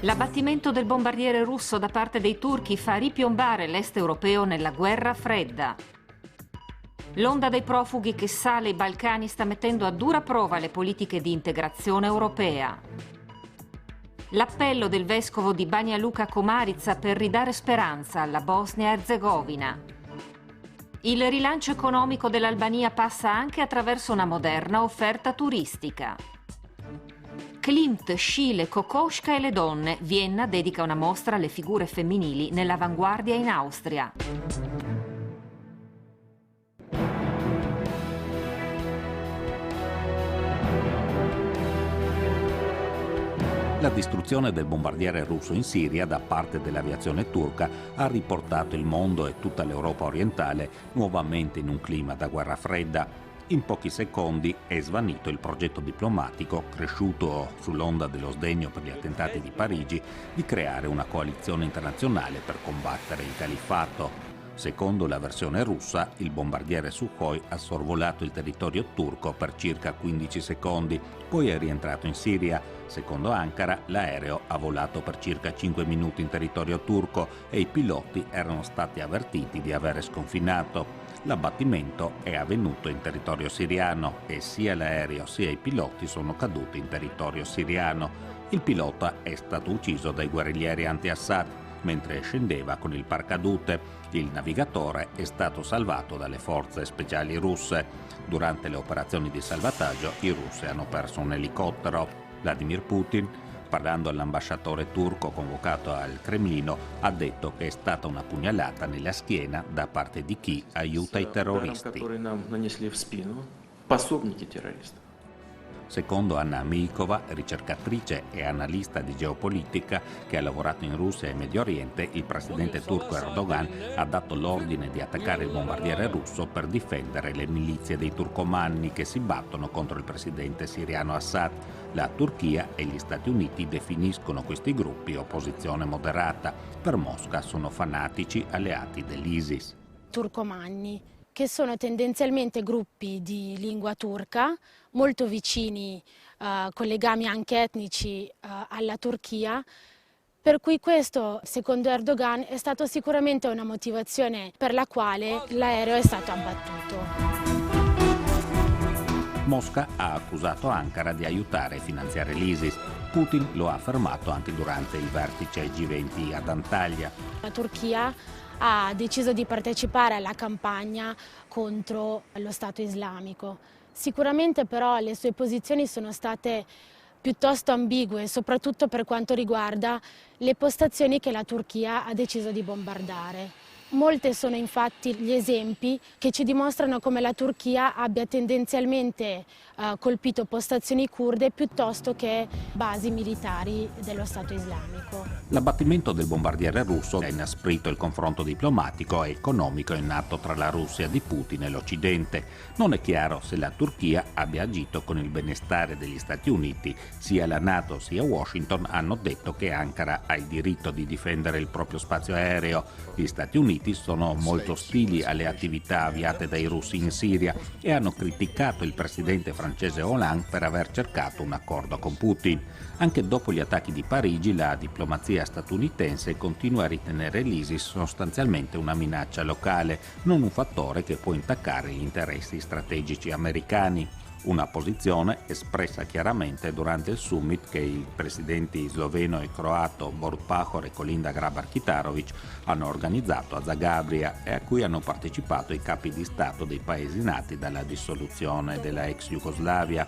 L'abbattimento del bombardiere russo da parte dei turchi fa ripiombare l'est europeo nella guerra fredda. L'onda dei profughi che sale i Balcani sta mettendo a dura prova le politiche di integrazione europea. L'appello del vescovo di Banja Luka Komarica per ridare speranza alla Bosnia-Herzegovina. Il rilancio economico dell'Albania passa anche attraverso una moderna offerta turistica. Klimt, Schiele, Kokoschka e le donne. Vienna dedica una mostra alle figure femminili nell'avanguardia in Austria. La distruzione del bombardiere russo in Siria da parte dell'aviazione turca ha riportato il mondo e tutta l'Europa orientale nuovamente in un clima da guerra fredda. In pochi secondi è svanito il progetto diplomatico, cresciuto sull'onda dello sdegno per gli attentati di Parigi, di creare una coalizione internazionale per combattere il califfato. Secondo la versione russa, il bombardiere Sukhoi ha sorvolato il territorio turco per circa 15 secondi, poi è rientrato in Siria. Secondo Ankara, l'aereo ha volato per circa 5 minuti in territorio turco e i piloti erano stati avvertiti di avere sconfinato. L'abbattimento è avvenuto in territorio siriano e sia l'aereo sia i piloti sono caduti in territorio siriano. Il pilota è stato ucciso dai guerriglieri anti-Assad mentre scendeva con il paracadute. Il navigatore è stato salvato dalle forze speciali russe. Durante le operazioni di salvataggio i russi hanno perso un elicottero. Vladimir Putin, parlando all'ambasciatore turco convocato al Cremlino, ha detto che è stata una pugnalata nella schiena da parte di chi aiuta i terroristi. Secondo Anna Milkova, ricercatrice e analista di geopolitica che ha lavorato in Russia e Medio Oriente, il presidente turco Erdogan ha dato l'ordine di attaccare il bombardiere russo per difendere le milizie dei turcomanni che si battono contro il presidente siriano Assad. La Turchia e gli Stati Uniti definiscono questi gruppi opposizione moderata. Per Mosca sono fanatici alleati dell'ISIS. Turcomanni, che sono tendenzialmente gruppi di lingua turca, molto vicini con legami anche etnici alla Turchia, per cui questo, secondo Erdogan, è stato sicuramente una motivazione per la quale l'aereo è stato abbattuto. Mosca ha accusato Ankara di aiutare e finanziare l'ISIS. Putin lo ha affermato anche durante il vertice G20 ad Antalya. La Turchia ha deciso di partecipare alla campagna contro lo Stato islamico. Sicuramente però le sue posizioni sono state piuttosto ambigue, soprattutto per quanto riguarda le postazioni che la Turchia ha deciso di bombardare. Molte sono infatti gli esempi che ci dimostrano come la Turchia abbia tendenzialmente colpito postazioni kurde piuttosto che basi militari dello Stato islamico. L'abbattimento del bombardiere russo ha inasprito il confronto diplomatico e economico in atto tra la Russia di Putin e l'Occidente. Non è chiaro se la Turchia abbia agito con il benestare degli Stati Uniti. Sia la NATO sia Washington hanno detto che Ankara ha il diritto di difendere il proprio spazio aereo. Gli Stati Uniti sono molto ostili alle attività avviate dai russi in Siria e hanno criticato il presidente francese Hollande per aver cercato un accordo con Putin. Anche dopo gli attacchi di Parigi, la diplomazia statunitense continua a ritenere l'ISIS sostanzialmente una minaccia locale, non un fattore che può intaccare gli interessi strategici americani. Una posizione espressa chiaramente durante il summit che i presidenti sloveno e croato Borut Pahor e Kolinda Grabar-Kitarovic hanno organizzato a Zagabria e a cui hanno partecipato i capi di Stato dei paesi nati dalla dissoluzione della ex Jugoslavia.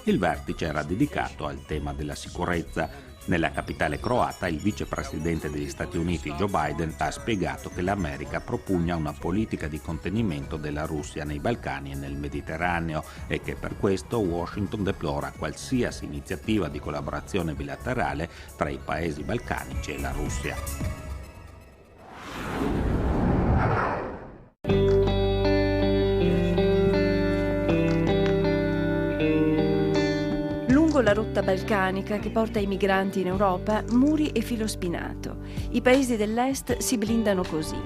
Il vertice era dedicato al tema della sicurezza. Nella capitale croata il vicepresidente degli Stati Uniti Joe Biden ha spiegato che l'America propugna una politica di contenimento della Russia nei Balcani e nel Mediterraneo e che per questo Washington deplora qualsiasi iniziativa di collaborazione bilaterale tra i paesi balcanici e la Russia. La rotta balcanica che porta i migranti in Europa, muri e filo spinato. I paesi dell'est si blindano così.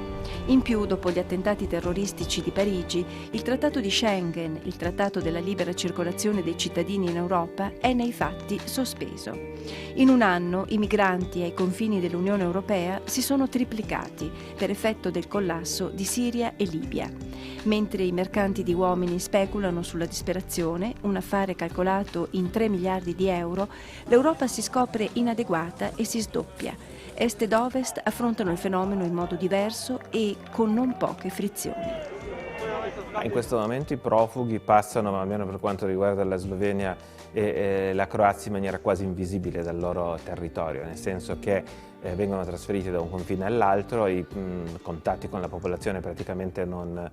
In più, dopo gli attentati terroristici di Parigi, il Trattato di Schengen, il Trattato della libera circolazione dei cittadini in Europa, è nei fatti sospeso. In un anno i migranti ai confini dell'Unione Europea si sono triplicati per effetto del collasso di Siria e Libia. Mentre i mercanti di uomini speculano sulla disperazione, un affare calcolato in 3 miliardi di euro, l'Europa si scopre inadeguata e si sdoppia. Est ed Ovest affrontano il fenomeno in modo diverso e con non poche frizioni. In questo momento i profughi passano, almeno per quanto riguarda la Slovenia e la Croazia, in maniera quasi invisibile dal loro territorio, nel senso che vengono trasferiti da un confine all'altro, i contatti con la popolazione praticamente non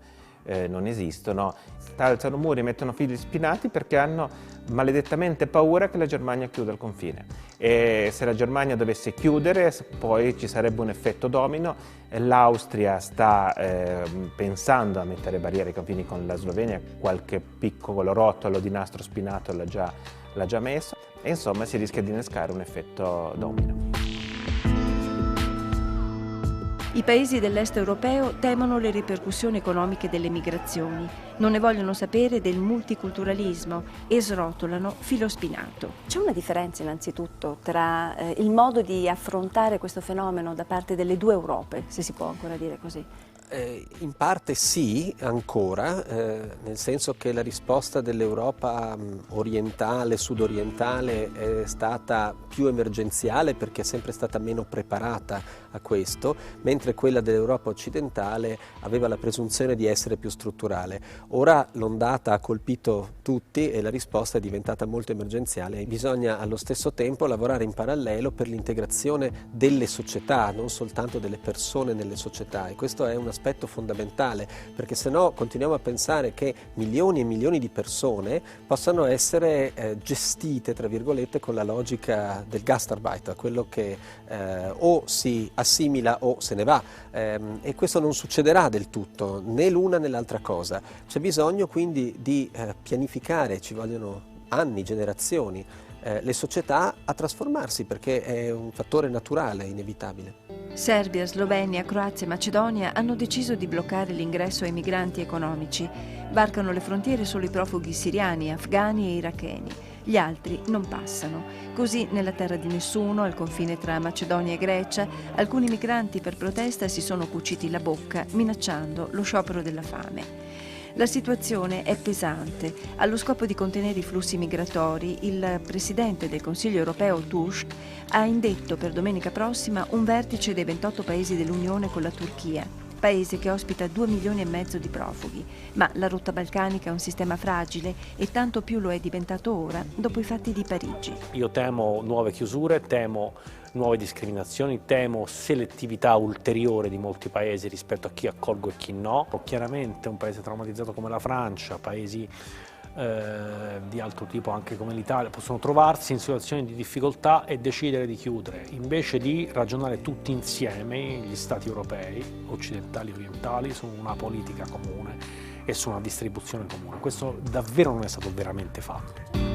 esistono. Alzano muri, mettono fili spinati perché hanno maledettamente paura che la Germania chiuda il confine. E se la Germania dovesse chiudere, poi ci sarebbe un effetto domino. L'Austria sta pensando a mettere barriere ai confini con la Slovenia, qualche piccolo rotolo di nastro spinato l'ha già messo, e insomma si rischia di innescare un effetto domino. I paesi dell'est europeo temono le ripercussioni economiche delle migrazioni, non ne vogliono sapere del multiculturalismo e srotolano filo spinato. C'è una differenza innanzitutto tra il modo di affrontare questo fenomeno da parte delle due Europe, se si può ancora dire così? In parte sì, ancora, nel senso che la risposta dell'Europa orientale, sudorientale è stata più emergenziale perché è sempre stata meno preparata a questo, mentre quella dell'Europa occidentale aveva la presunzione di essere più strutturale. Ora l'ondata ha colpito tutti e la risposta è diventata molto emergenziale. Bisogna allo stesso tempo lavorare in parallelo per l'integrazione delle società, non soltanto delle persone nelle società, e questo è un aspetto fondamentale, perché se no continuiamo a pensare che milioni e milioni di persone possano essere gestite, tra virgolette, con la logica del Gastarbeiter, quello che o si assimila o se ne va, e questo non succederà del tutto, né l'una né l'altra cosa. C'è bisogno quindi di pianificare, ci vogliono anni, generazioni, le società a trasformarsi, perché è un fattore naturale, inevitabile. Serbia, Slovenia, Croazia e Macedonia hanno deciso di bloccare l'ingresso ai migranti economici. Varcano le frontiere solo i profughi siriani, afghani e iracheni. Gli altri non passano. Così, nella terra di nessuno, al confine tra Macedonia e Grecia, alcuni migranti per protesta si sono cuciti la bocca, minacciando lo sciopero della fame. La situazione è pesante. Allo scopo di contenere i flussi migratori, il presidente del Consiglio europeo Tusk ha indetto per domenica prossima un vertice dei 28 paesi dell'Unione con la Turchia, paese che ospita 2,5 milioni di profughi. Ma la rotta balcanica è un sistema fragile e tanto più lo è diventato ora dopo i fatti di Parigi. Io temo nuove chiusure, temo nuove discriminazioni, temo selettività ulteriore di molti paesi rispetto a chi accolgo e chi no. Chiaramente un paese traumatizzato come la Francia, paesi di altro tipo anche come l'Italia, possono trovarsi in situazioni di difficoltà e decidere di chiudere, invece di ragionare tutti insieme, gli Stati europei, occidentali e orientali, su una politica comune e su una distribuzione comune. Questo davvero non è stato veramente fatto.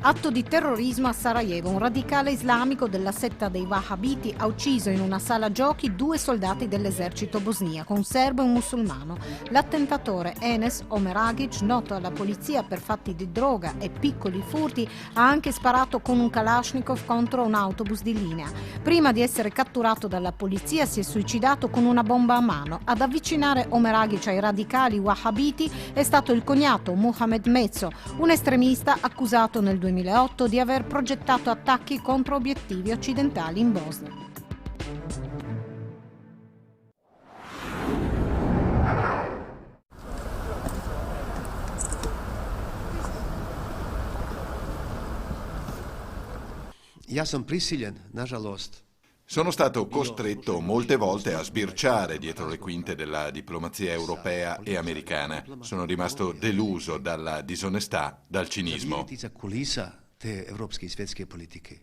Atto di terrorismo a Sarajevo. Un radicale islamico della setta dei Wahhabiti ha ucciso in una sala giochi 2 soldati dell'esercito bosniaco, un serbo e un musulmano. L'attentatore Enes Omeragic, noto alla polizia per fatti di droga e piccoli furti, ha anche sparato con un Kalashnikov contro un autobus di linea. Prima di essere catturato dalla polizia si è suicidato con una bomba a mano. Ad avvicinare Omeragic ai radicali Wahhabiti è stato il cognato Mohamed Mezzo, un estremista accusato nel 2008 di aver progettato attacchi contro obiettivi occidentali in Bosnia. Ja sam prisiljen, nažalost. Sono stato costretto molte volte a sbirciare dietro le quinte della diplomazia europea e americana. Sono rimasto deluso dalla disonestà, dal cinismo. Kulisa te evropske i svjetske politike.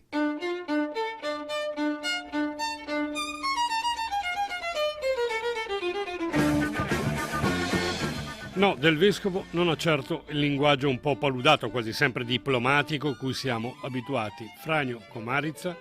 No, del vescovo non ha certo il linguaggio un po' paludato, quasi sempre diplomatico, cui siamo abituati. Franjo Komarica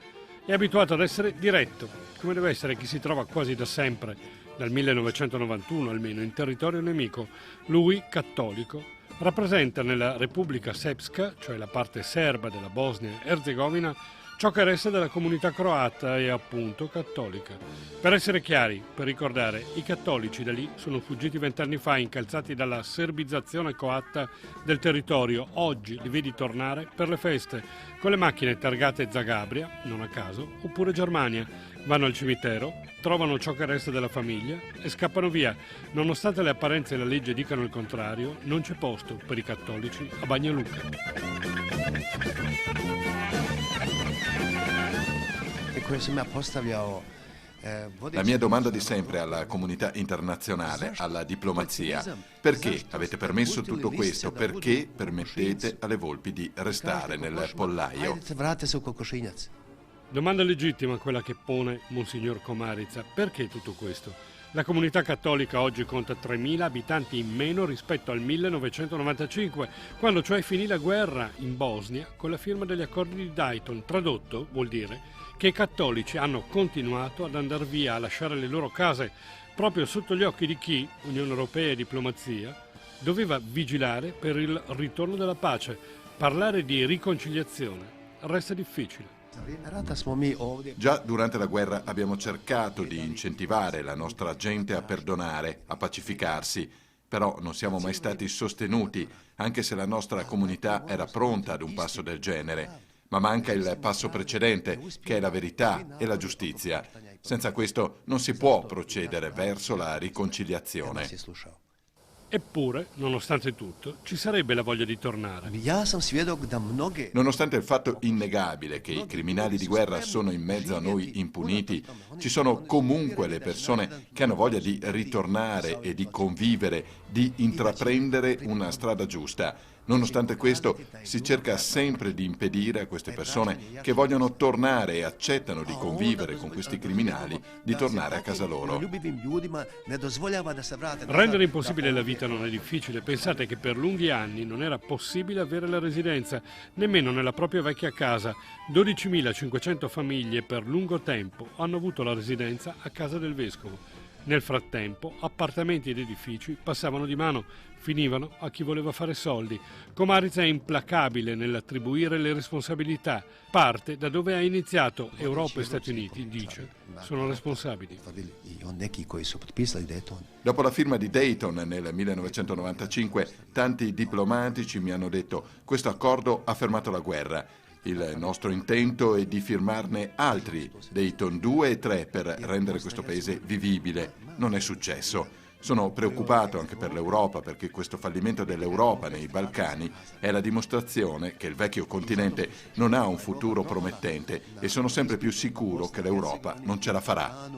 è abituato ad essere diretto, come deve essere chi si trova quasi da sempre, dal 1991 almeno, in territorio nemico. Lui, cattolico, rappresenta nella Repubblica Srpska, cioè la parte serba della Bosnia-Erzegovina, ciò che resta della comunità croata e appunto cattolica. Per essere chiari, per ricordare, i cattolici da lì sono fuggiti 20 anni fa, incalzati dalla serbizzazione coatta del territorio. Oggi li vedi tornare per le feste, con le macchine targate Zagabria, non a caso, oppure Germania. Vanno al cimitero, trovano ciò che resta della famiglia e scappano via. Nonostante le apparenze e la legge dicano il contrario, non c'è posto per i cattolici a Banja Luka. La mia domanda di sempre alla comunità internazionale, alla diplomazia: perché avete permesso tutto questo? Perché permettete alle volpi di restare nel pollaio? Domanda legittima quella che pone Monsignor Komarica. Perché tutto questo? La comunità cattolica oggi conta 3.000 abitanti in meno rispetto al 1995, quando cioè finì la guerra in Bosnia con la firma degli accordi di Dayton. Tradotto vuol dire che i cattolici hanno continuato ad andare via, a lasciare le loro case, proprio sotto gli occhi di chi, Unione Europea e diplomazia, doveva vigilare per il ritorno della pace. Parlare di riconciliazione resta difficile. Già durante la guerra abbiamo cercato di incentivare la nostra gente a perdonare, a pacificarsi, però non siamo mai stati sostenuti, anche se la nostra comunità era pronta ad un passo del genere. Ma manca il passo precedente, che è la verità e la giustizia. Senza questo non si può procedere verso la riconciliazione. Eppure, nonostante tutto, ci sarebbe la voglia di tornare. Nonostante il fatto innegabile che i criminali di guerra sono in mezzo a noi impuniti, ci sono comunque le persone che hanno voglia di ritornare e di convivere, di intraprendere una strada giusta. Nonostante questo, si cerca sempre di impedire a queste persone che vogliono tornare e accettano di convivere con questi criminali di tornare a casa loro. Rendere impossibile la vita non è difficile. Pensate che per lunghi anni non era possibile avere la residenza, nemmeno nella propria vecchia casa. 12.500 famiglie per lungo tempo hanno avuto la residenza a casa del vescovo. Nel frattempo, appartamenti ed edifici passavano di mano, finivano a chi voleva fare soldi. Komarica è implacabile nell'attribuire le responsabilità. Parte da dove ha iniziato. Europa e Stati Uniti, dice, sono responsabili. Dopo la firma di Dayton nel 1995, tanti diplomatici mi hanno detto: questo accordo ha fermato la guerra. Il nostro intento è di firmarne altri, Dayton 2 e 3, per rendere questo paese vivibile. Non è successo. Sono preoccupato anche per l'Europa, perché questo fallimento dell'Europa nei Balcani è la dimostrazione che il vecchio continente non ha un futuro promettente, e sono sempre più sicuro che l'Europa non ce la farà.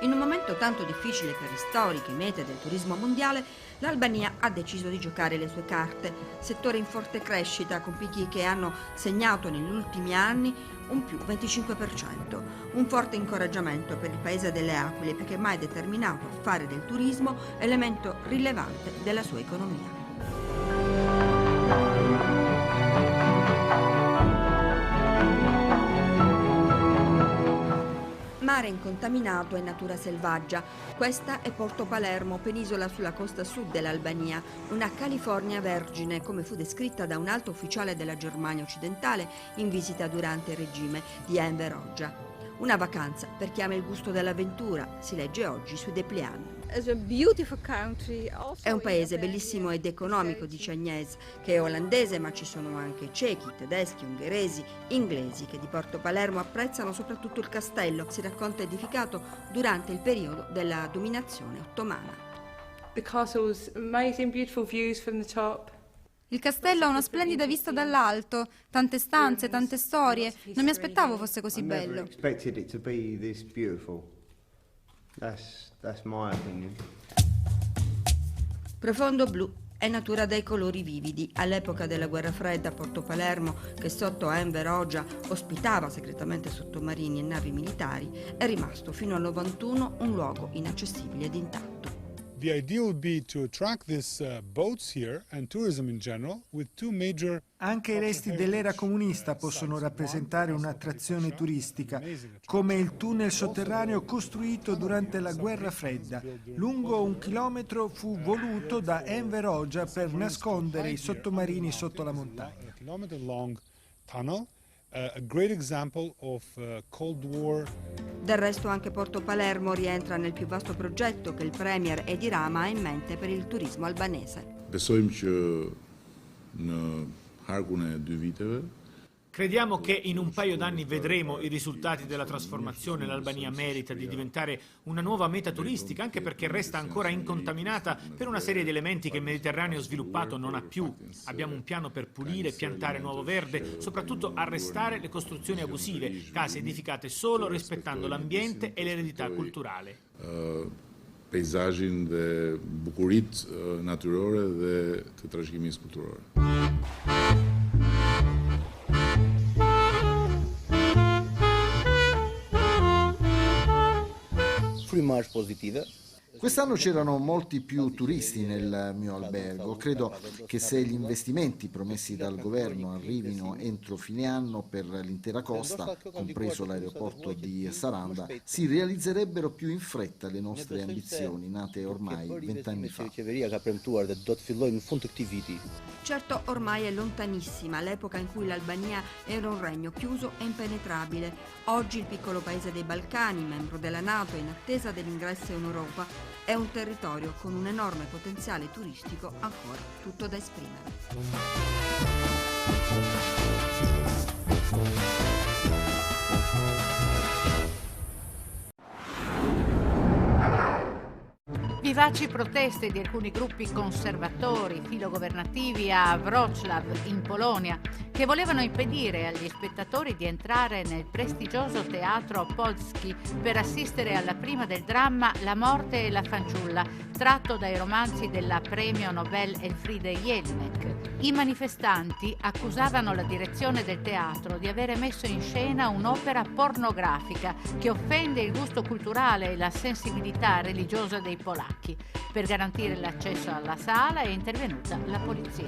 In un momento tanto difficile per le storiche mete del turismo mondiale, l'Albania ha deciso di giocare le sue carte, settore in forte crescita con picchi che hanno segnato negli ultimi anni un più 25%, un forte incoraggiamento per il paese delle aquile, più che mai determinato a fare del turismo elemento rilevante della sua economia. Mare incontaminato e natura selvaggia. Questa è Porto Palermo, penisola sulla costa sud dell'Albania, una California vergine, come fu descritta da un alto ufficiale della Germania occidentale in visita durante il regime di Enver Hoxha. Una vacanza per chi ama il gusto dell'avventura, si legge oggi sui dépliant. È un paese bellissimo ed economico, dice Agnès, che è olandese, ma ci sono anche cechi, tedeschi, ungheresi, inglesi che di Porto Palermo apprezzano soprattutto il castello, si racconta edificato durante il periodo della dominazione ottomana. The castle's amazing, beautiful views from the top. Il castello ha una splendida vista dall'alto, tante stanze, tante storie. Non mi aspettavo fosse così bello. Profondo blu è natura dai colori vividi. All'epoca della guerra fredda, Porto Palermo, che sotto Enver Hoxha ospitava segretamente sottomarini e navi militari, è rimasto fino al 91 un luogo inaccessibile ed intatto. The idea would be to attract these boats here and tourism in general with two major. Anche i resti dell'era comunista possono rappresentare un'attrazione turistica, come il tunnel sotterraneo costruito durante la guerra fredda. Lungo 1 chilometro fu voluto da Enver Hoxha per nascondere i sottomarini sotto la montagna. A great example of Cold War. Del resto anche Porto Palermo rientra nel più vasto progetto che il premier Edi Rama ha in mente per il turismo albanese. Crediamo che in un paio d'anni vedremo i risultati della trasformazione. L'Albania merita di diventare una nuova meta turistica, anche perché resta ancora incontaminata per una serie di elementi che il Mediterraneo sviluppato non ha più. Abbiamo un piano per pulire, piantare nuovo verde, soprattutto arrestare le costruzioni abusive, case edificate solo rispettando l'ambiente e l'eredità culturale. Peizazhin dhe bukuritë natyrore dhe të trashëgimisë kulturore. Mais positiva. Quest'anno c'erano molti più turisti nel mio albergo. Credo che se gli investimenti promessi dal governo arrivino entro fine anno per l'intera costa, compreso l'aeroporto di Saranda, si realizzerebbero più in fretta le nostre ambizioni nate ormai 20 anni fa. Certo, ormai è lontanissima l'epoca in cui l'Albania era un regno chiuso e impenetrabile. Oggi il piccolo paese dei Balcani, membro della NATO in attesa dell'ingresso in Europa, è un territorio con un enorme potenziale turistico ancora tutto da esprimere. Vivaci proteste di alcuni gruppi conservatori filogovernativi a Wrocław, in Polonia, che volevano impedire agli spettatori di entrare nel prestigioso teatro Polski per assistere alla prima del dramma La morte e la fanciulla, tratto dai romanzi della premio Nobel Elfriede Jelinek. I manifestanti accusavano la direzione del teatro di avere messo in scena un'opera pornografica che offende il gusto culturale e la sensibilità religiosa dei polacchi. Per garantire l'accesso alla sala è intervenuta la polizia.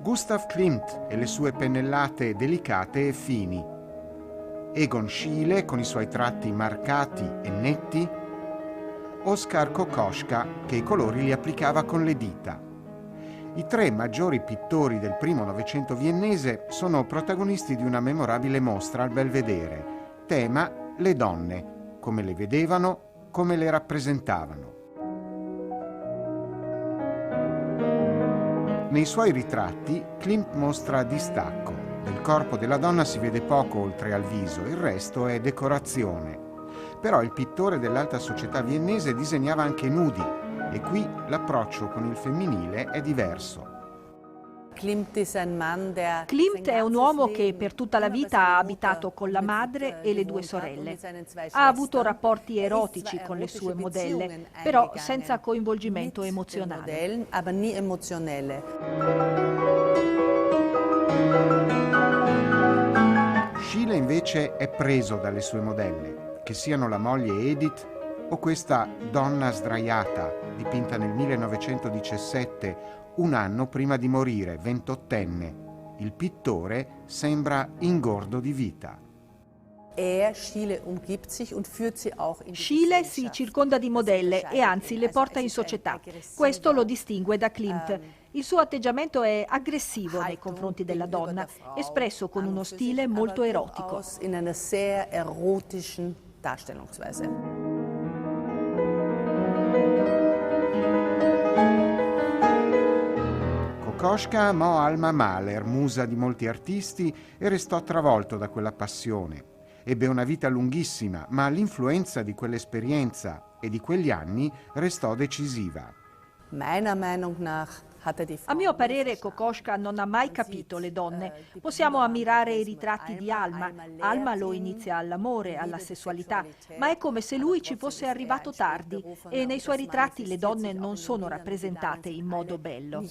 Gustav Klimt e le sue pennellate delicate e fini. Egon Schiele con i suoi tratti marcati e netti. Oskar Kokoschka che i colori li applicava con le dita. I tre maggiori pittori del primo Novecento viennese sono protagonisti di una memorabile mostra al Belvedere. Tema: le donne, come le vedevano, come le rappresentavano. Nei suoi ritratti Klimt mostra distacco. Del corpo della donna si vede poco oltre al viso, il resto è decorazione. Però il pittore dell'alta società viennese disegnava anche nudi e qui l'approccio con il femminile è diverso. Klimt è un uomo che per tutta la vita ha abitato con la madre e le due sorelle. Ha avuto rapporti erotici con le sue modelle, però senza coinvolgimento emozionale. Schiele invece è preso dalle sue modelle, che siano la moglie Edith o questa donna sdraiata, dipinta nel 1917, un anno prima di morire, 28enne. Il pittore sembra ingordo di vita. Schiele si circonda di modelle e anzi le porta in società. Questo lo distingue da Klimt. Il suo atteggiamento è aggressivo nei confronti della donna, espresso con uno stile molto erotico. Kokoschka amò Alma Mahler, musa di molti artisti, e restò travolto da quella passione. Ebbe una vita lunghissima, ma l'influenza di quell'esperienza e di quegli anni restò decisiva. A mio parere Kokoschka non ha mai capito le donne. Possiamo ammirare i ritratti di Alma. Alma lo inizia all'amore, alla sessualità, ma è come se lui ci fosse arrivato tardi e nei suoi ritratti le donne non sono rappresentate in modo bello.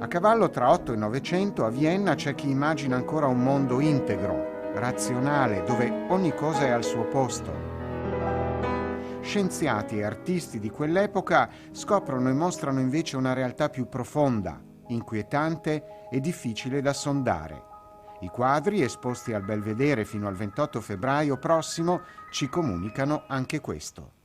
A cavallo tra 8 e 900 a Vienna c'è chi immagina ancora un mondo integro, razionale, dove ogni cosa è al suo posto. Scienziati e artisti di quell'epoca scoprono e mostrano invece una realtà più profonda, inquietante e difficile da sondare. I quadri, esposti al Belvedere fino al 28 febbraio prossimo, ci comunicano anche questo.